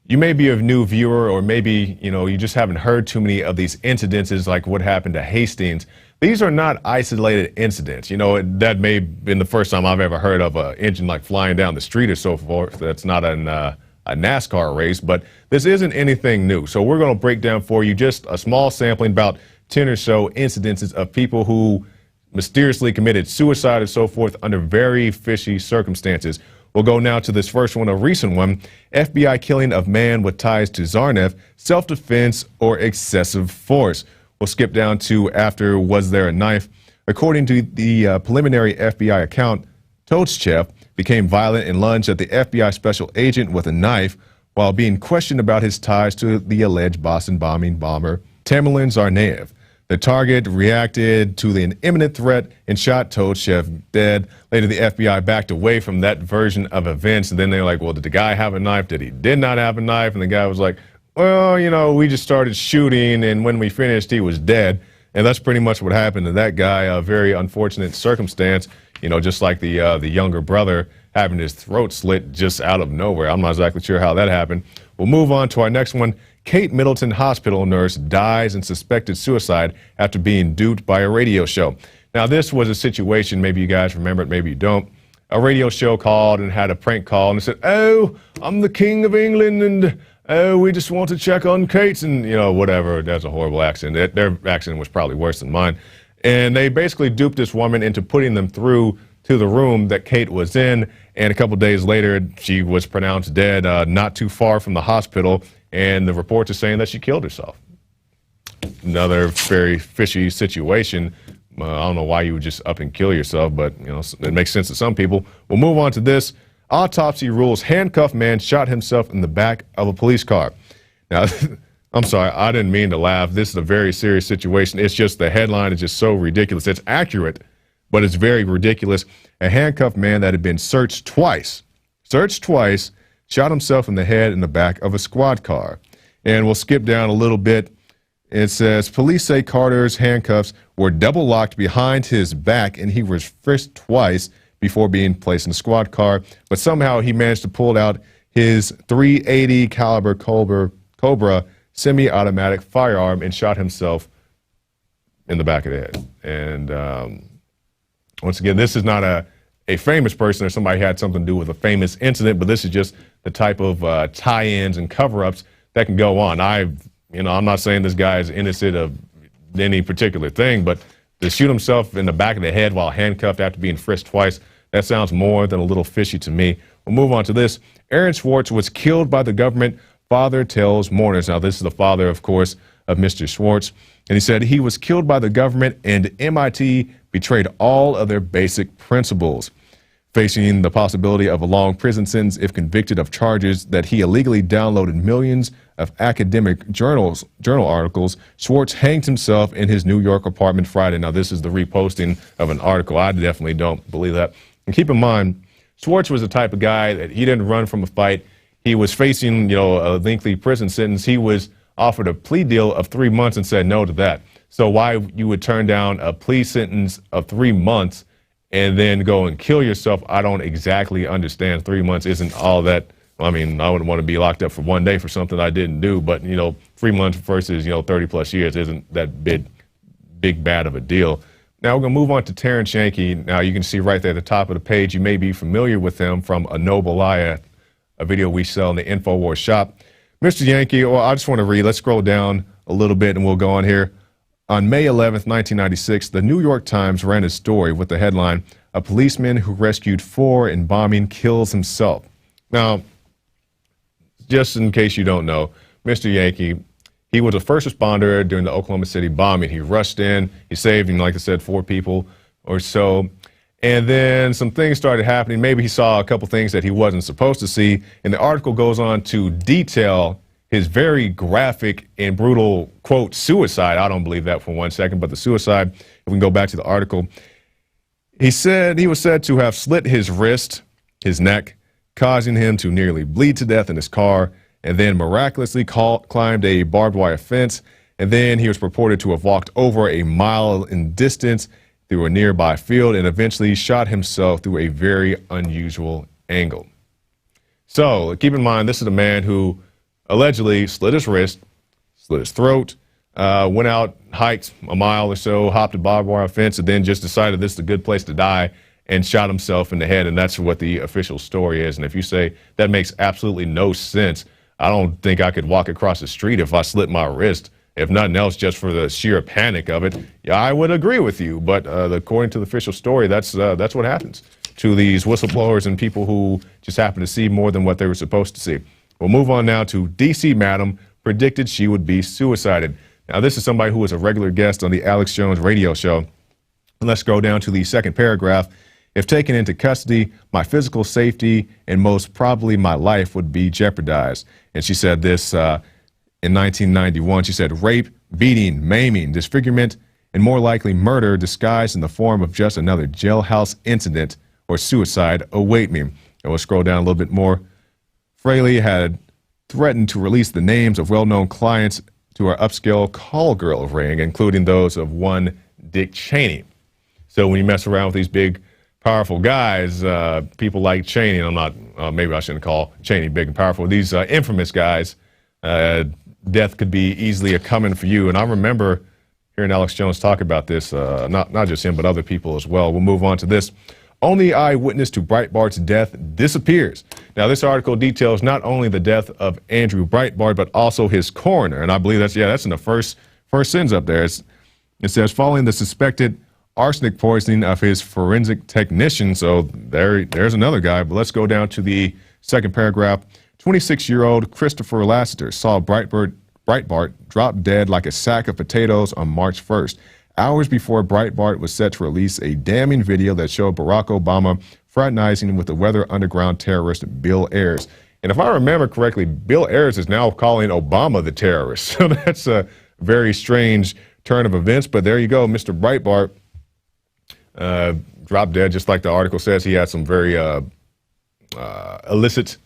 You may be a new viewer, or maybe, you just haven't heard too many of these incidences like what happened to Hastings. These are not isolated incidents. That may have been the first time I've ever heard of an engine like flying down the street or so forth. That's not a NASCAR race, but this isn't anything new. So we're going to break down for you just a small sampling, about 10 or so incidences of people who mysteriously committed suicide or so forth under very fishy circumstances. We'll go now to this first one, a recent one. FBI killing of man with ties to Tsarnaev, self-defense or excessive force. We'll skip down to after was there a knife. According to the preliminary FBI account, Tolchev became violent and lunged at the FBI special agent with a knife while being questioned about his ties to the alleged Boston bombing bomber Tamerlan Tsarnaev. The target reacted to the imminent threat and shot Tolchev dead. Later, the FBI backed away from that version of events. And then they were like, well, did the guy have a knife? Did not have a knife? And the guy was like, well, we just started shooting, and when we finished, he was dead. And that's pretty much what happened to that guy. A very unfortunate circumstance, just like the younger brother having his throat slit just out of nowhere. I'm not exactly sure how that happened. We'll move on to our next one. Kate Middleton hospital nurse dies in suspected suicide after being duped by a radio show. Now, this was a situation, maybe you guys remember it, maybe you don't. A radio show called and had a prank call and said, oh, I'm the King of England, and oh, we just want to check on Kate, and, whatever. That's a horrible accent. Their accent was probably worse than mine. And they basically duped this woman into putting them through to the room that Kate was in, and a couple days later, she was pronounced dead not too far from the hospital, and the reports are saying that she killed herself. Another very fishy situation. I don't know why you would just up and kill yourself, but, it makes sense to some people. We'll move on to this. Autopsy rules handcuffed man shot himself in the back of a police car. Now, I'm sorry, I didn't mean to laugh. This is a very serious situation. It's just the headline is just so ridiculous. It's accurate, but it's very ridiculous. A handcuffed man that had been searched twice, shot himself in the head in the back of a squad car. And we'll skip down a little bit. It says, police say Carter's handcuffs were double locked behind his back, and he was frisked twice before being placed in a squad car. But somehow he managed to pull out his .380 caliber Cobra semi-automatic firearm and shot himself in the back of the head. And once again, this is not a famous person or somebody had something to do with a famous incident, but this is just the type of tie-ins and cover-ups that can go on. I'm not saying this guy is innocent of any particular thing, but to shoot himself in the back of the head while handcuffed after being frisked twice, that sounds more than a little fishy to me. We'll move on to this. Aaron Swartz was killed by the government, father tells mourners. Now, this is the father, of course, of Mr. Swartz. And he said he was killed by the government and MIT betrayed all of their basic principles. Facing the possibility of a long prison sentence if convicted of charges that he illegally downloaded millions of academic journal articles, Swartz hanged himself in his New York apartment Friday. Now, this is the reposting of an article. I definitely don't believe that. And keep in mind, Swartz was the type of guy that he didn't run from a fight. He was facing, a lengthy prison sentence. He was offered a plea deal of 3 months and said no to that. So why you would turn down a plea sentence of 3 months and then go and kill yourself, I don't exactly understand. 3 months isn't all that. I mean, I wouldn't want to be locked up for 1 day for something I didn't do, but 3 months versus 30 plus years isn't that big bad of a deal. Now we're gonna move on to Terrence Yankee. Now you can see right there at the top of the page, you may be familiar with him from A Noble Lie, a video we sell in the InfoWars shop. Mr. Yankee, well, I just want to read. Let's scroll down a little bit and we'll go on here. On May 11th, 1996, the New York Times ran a story with the headline, "A policeman who rescued 4 in bombing kills himself." Now, just in case you don't know, Mr. Yankee, he was a first responder during the Oklahoma City bombing. He rushed in, he saved, like I said, 4 people or so. And then some things started happening. Maybe he saw a couple things that he wasn't supposed to see. And the article goes on to detail his very graphic and brutal, quote, suicide. I don't believe that for 1 second, but the suicide, if we can go back to the article. He said he was said to have slit his wrist, his neck, causing him to nearly bleed to death in his car, and then miraculously climbed a barbed wire fence. And then he was purported to have walked over a mile in distance through a nearby field and eventually shot himself through a very unusual angle. So keep in mind, this is a man who allegedly slit his wrist, slit his throat, went out, hiked a mile or so, hopped a barbed wire fence, and then just decided this is a good place to die and shot himself in the head. And that's what the official story is. And if you say that makes absolutely no sense, I don't think I could walk across the street if I slit my wrist. If nothing else, just for the sheer panic of it, yeah, I would agree with you. But according to the official story, that's what happens to these whistleblowers and people who just happen to see more than what they were supposed to see. We'll move on now to D.C. Madam predicted she would be suicided. Now, this is somebody who was a regular guest on the Alex Jones radio show. And let's go down to the second paragraph. If taken into custody, my physical safety and most probably my life would be jeopardized. And she said this in 1991. She said, rape, beating, maiming, disfigurement, and more likely murder disguised in the form of just another jailhouse incident or suicide await me. And we'll scroll down a little bit more. Fraley had threatened to release the names of well-known clients to our upscale call girl ring, including those of one Dick Cheney. So when you mess around with these big, powerful guys, people like Cheney, and I'm not, maybe I shouldn't call Cheney big and powerful, these infamous guys, death could be easily a coming for you. And I remember hearing Alex Jones talk about this, not just him, but other people as well. We'll move on to this. Only eyewitness to Breitbart's death disappears. Now, this article details not only the death of Andrew Breitbart, but also his coroner. And I believe that's in the first sentence up there. It says, following the suspected arsenic poisoning of his forensic technician. So there's another guy. But let's go down to the second paragraph. 26-year-old Christopher Lassiter saw Breitbart drop dead like a sack of potatoes on March 1st. Hours before Breitbart was set to release a damning video that showed Barack Obama fraternizing with the Weather Underground terrorist Bill Ayers. And if I remember correctly, Bill Ayers is now calling Obama the terrorist. So that's a very strange turn of events. But there you go, Mr. Breitbart dropped dead, just like the article says. He had some very solicit,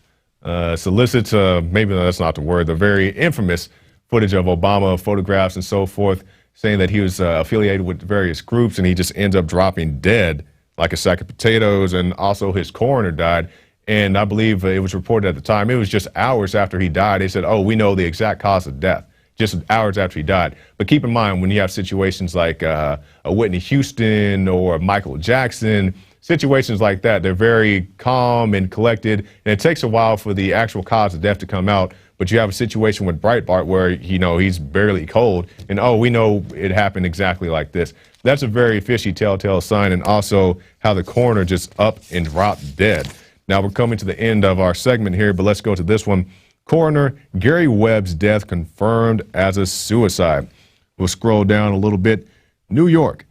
maybe that's not the word, the very infamous footage of Obama, photographs and so forth, saying that he was affiliated with various groups, and he just ends up dropping dead like a sack of potatoes. And also his coroner died. And I believe it was reported at the time, it was just hours after he died. They said, oh, we know the exact cause of death, just hours after he died. But keep in mind, when you have situations like a Whitney Houston or Michael Jackson, situations like that, they're very calm and collected. And it takes a while for the actual cause of death to come out. But you have a situation with Breitbart where, he's barely cold. And, oh, we know it happened exactly like this. That's a very fishy telltale sign. And also how the coroner just up and dropped dead. Now we're coming to the end of our segment here, but let's go to this one. Coroner Gary Webb's death confirmed as a suicide. We'll scroll down a little bit. New York.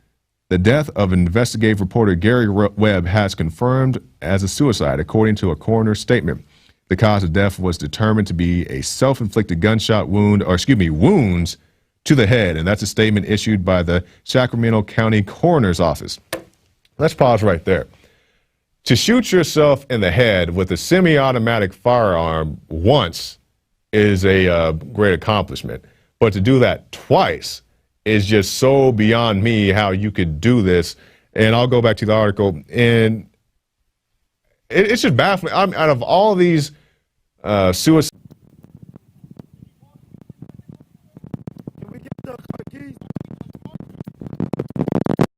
The death of investigative reporter Gary Webb has confirmed as a suicide, according to a coroner's statement. The cause of death was determined to be a self-inflicted gunshot wounds to the head. And that's a statement issued by the Sacramento County Coroner's Office. Let's pause right there. To shoot yourself in the head with a semi-automatic firearm once is a great accomplishment. But to do that twice is just so beyond me how you could do this. And I'll go back to the article. And it's just baffling. Out of all these suicides,